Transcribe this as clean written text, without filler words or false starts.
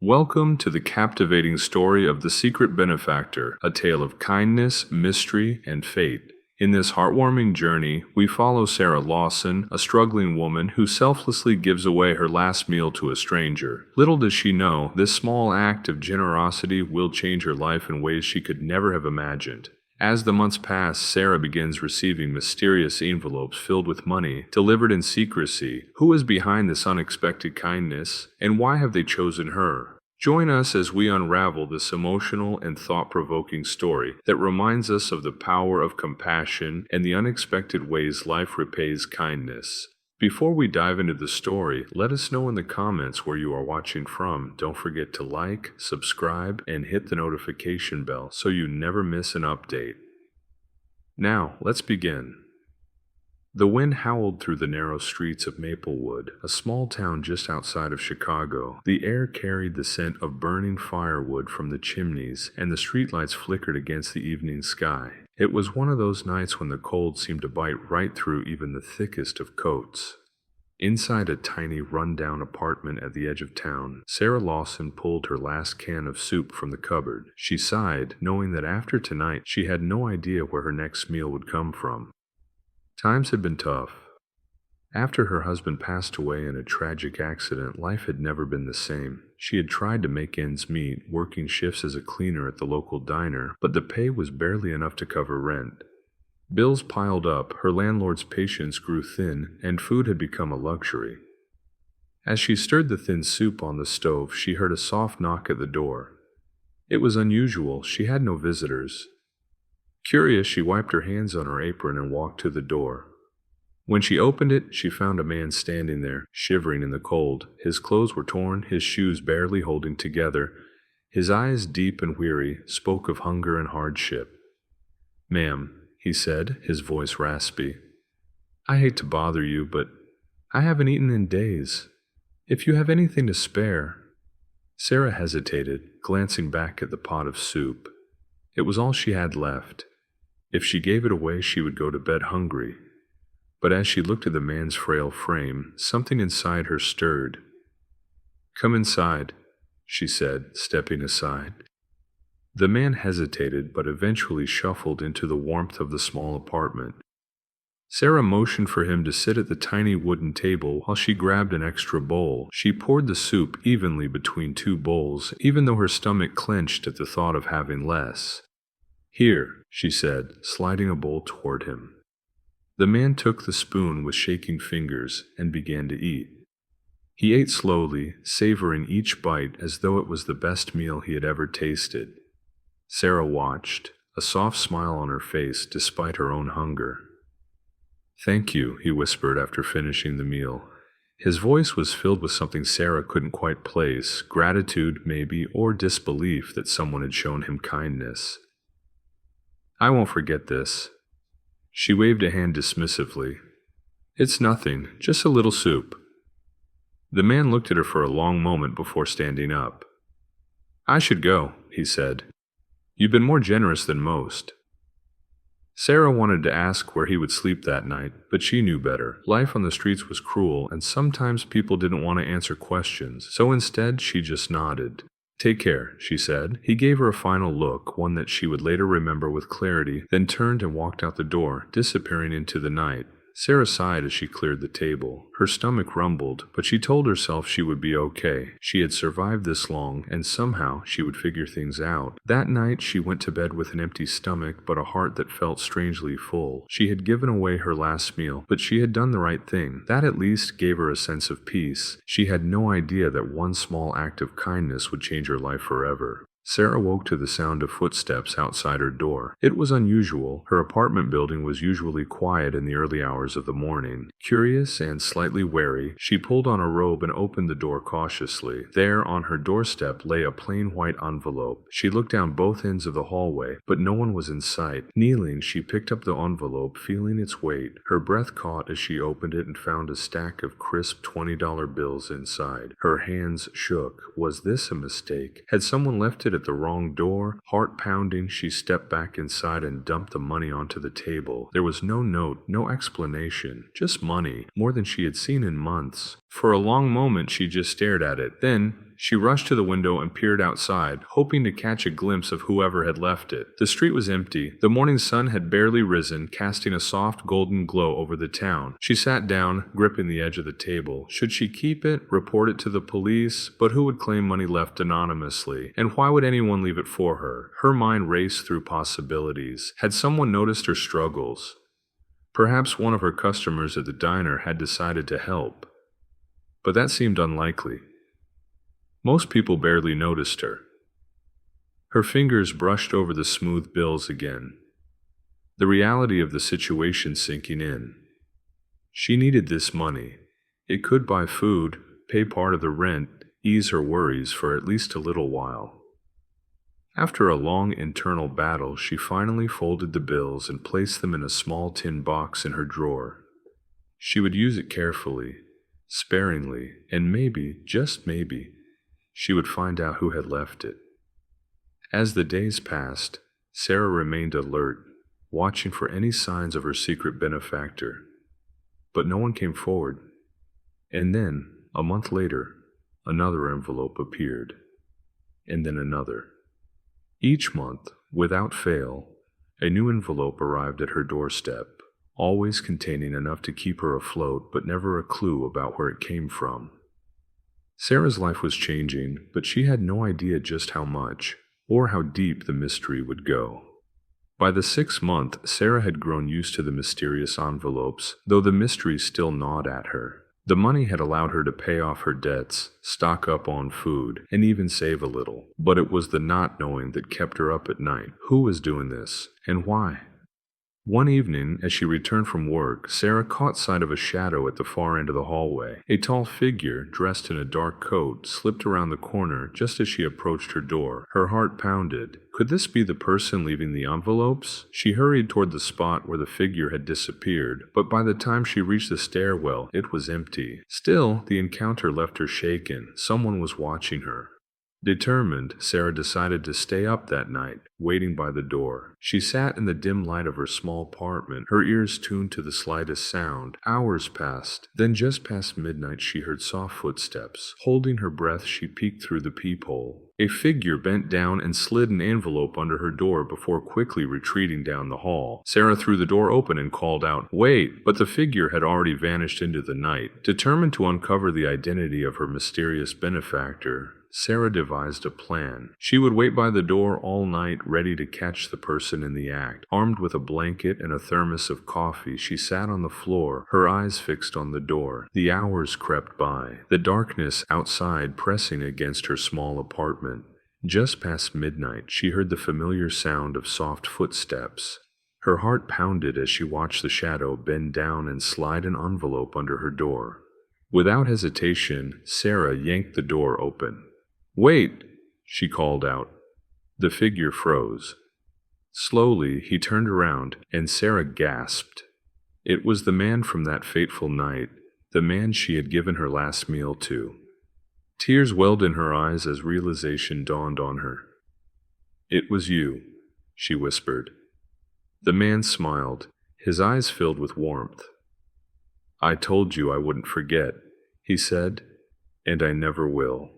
Welcome to the captivating story of the secret benefactor, a tale of kindness, mystery, and fate. In this heartwarming journey, we follow Sarah Lawson, a struggling woman who selflessly gives away her last meal to a stranger. Little does she know, this small act of generosity will change her life in ways she could never have imagined. As the months pass, Sarah begins receiving mysterious envelopes filled with money, delivered in secrecy. Who is behind this unexpected kindness, and why have they chosen her? Join us as we unravel this emotional and thought-provoking story that reminds us of the power of compassion and the unexpected ways life repays kindness. Before we dive into the story, let us know in the comments where you are watching from. Don't forget to like, subscribe, and hit the notification bell so you never miss an update. Now, let's begin. The wind howled through the narrow streets of Maplewood, a small town just outside of Chicago. The air carried the scent of burning firewood from the chimneys, and the streetlights flickered against the evening sky. It was one of those nights when the cold seemed to bite right through even the thickest of coats. Inside a tiny, run-down apartment at the edge of town, Sarah Lawson pulled her last can of soup from the cupboard. She sighed, knowing that after tonight she had no idea where her next meal would come from. Times had been tough. After her husband passed away in a tragic accident, life had never been the same. She had tried to make ends meet, working shifts as a cleaner at the local diner, but the pay was barely enough to cover rent. Bills piled up, her landlord's patience grew thin, and food had become a luxury. As she stirred the thin soup on the stove, she heard a soft knock at the door. It was unusual, she had no visitors. Curious, she wiped her hands on her apron and walked to the door. When she opened it, she found a man standing there, shivering in the cold. His clothes were torn, his shoes barely holding together. His eyes, deep and weary, spoke of hunger and hardship. "Ma'am," he said, his voice raspy, "I hate to bother you, but I haven't eaten in days. If you have anything to spare." Sarah hesitated, glancing back at the pot of soup. It was all she had left. If she gave it away, she would go to bed hungry. But as she looked at the man's frail frame, something inside her stirred. "Come inside," she said, stepping aside. The man hesitated, but eventually shuffled into the warmth of the small apartment. Sarah motioned for him to sit at the tiny wooden table while she grabbed an extra bowl. She poured the soup evenly between two bowls, even though her stomach clenched at the thought of having less. "Here," she said, sliding a bowl toward him. The man took the spoon with shaking fingers and began to eat. He ate slowly, savoring each bite as though it was the best meal he had ever tasted. Sarah watched, a soft smile on her face despite her own hunger. "Thank you," he whispered after finishing the meal. His voice was filled with something Sarah couldn't quite place, gratitude maybe, or disbelief that someone had shown him kindness. "I won't forget this." She waved a hand dismissively. "It's nothing, just a little soup." The man looked at her for a long moment before standing up. "I should go," he said. "You've been more generous than most." Sarah wanted to ask where he would sleep that night, but she knew better. Life on the streets was cruel, and sometimes people didn't want to answer questions, so instead she just nodded. "Take care," she said. He gave her a final look, one that she would later remember with clarity, then turned and walked out the door, disappearing into the night. Sarah sighed as she cleared the table. Her stomach rumbled, but she told herself she would be okay. She had survived this long, and somehow she would figure things out. That night, she went to bed with an empty stomach, but a heart that felt strangely full. She had given away her last meal, but she had done the right thing. That at least gave her a sense of peace. She had no idea that one small act of kindness would change her life forever. Sarah woke to the sound of footsteps outside her door. It was unusual. Her apartment building was usually quiet in the early hours of the morning. Curious and slightly wary, she pulled on a robe and opened the door cautiously. There, on her doorstep, lay a plain white envelope. She looked down both ends of the hallway, but no one was in sight. Kneeling, she picked up the envelope, feeling its weight. Her breath caught as she opened it and found a stack of crisp $20 bills inside. Her hands shook. Was this a mistake? Had someone left it at the wrong door? Heart pounding, she stepped back inside and dumped the money onto the table. There was no note, no explanation, just money, more than she had seen in months. For a long moment she just stared at it. Then She rushed to the window and peered outside, hoping to catch a glimpse of whoever had left it. The street was empty. The morning sun had barely risen, casting a soft golden glow over the town. She sat down, gripping the edge of the table. Should she keep it, report it to the police? But who would claim money left anonymously? And why would anyone leave it for her? Her mind raced through possibilities. Had someone noticed her struggles? Perhaps one of her customers at the diner had decided to help. But that seemed unlikely. Most people barely noticed her. Her fingers brushed over the smooth bills again, the reality of the situation sinking in. She needed this money. It could buy food, pay part of the rent, ease her worries for at least a little while. After a long internal battle, she finally folded the bills and placed them in a small tin box in her drawer. She would use it carefully, sparingly, and maybe, just maybe, she would find out who had left it. As the days passed, Sarah remained alert, watching for any signs of her secret benefactor. But no one came forward. And then, a month later, another envelope appeared. And then another. Each month, without fail, a new envelope arrived at her doorstep, always containing enough to keep her afloat, but never a clue about where it came from. Sarah's life was changing, but she had no idea just how much, or how deep the mystery would go. By the 6th month, Sarah had grown used to the mysterious envelopes, though the mystery still gnawed at her. The money had allowed her to pay off her debts, stock up on food, and even save a little. But it was the not knowing that kept her up at night. Who was doing this, and why? One evening, as she returned from work, Sarah caught sight of a shadow at the far end of the hallway. A tall figure, dressed in a dark coat, slipped around the corner just as she approached her door. Her heart pounded. Could this be the person leaving the envelopes? She hurried toward the spot where the figure had disappeared, but by the time she reached the stairwell, it was empty. Still, the encounter left her shaken. Someone was watching her. Determined, Sarah decided to stay up that night, waiting by the door. She sat in the dim light of her small apartment, her ears tuned to the slightest sound. Hours passed. Then just past midnight she heard soft footsteps. Holding her breath, she peeked through the peephole. A figure bent down and slid an envelope under her door before quickly retreating down the hall. Sarah threw the door open and called out, "Wait!" But the figure had already vanished into the night. Determined to uncover the identity of her mysterious benefactor, Sarah devised a plan. She would wait by the door all night, ready to catch the person in the act. Armed with a blanket and a thermos of coffee, she sat on the floor, her eyes fixed on the door. The hours crept by, the darkness outside pressing against her small apartment. Just past midnight, she heard the familiar sound of soft footsteps. Her heart pounded as she watched the shadow bend down and slide an envelope under her door. Without hesitation, Sarah yanked the door open. "Wait!" she called out. The figure froze. Slowly, he turned around, and Sarah gasped. It was the man from that fateful night, the man she had given her last meal to. Tears welled in her eyes as realization dawned on her. "It was you," she whispered. The man smiled, his eyes filled with warmth. "I told you I wouldn't forget," he said, "and I never will."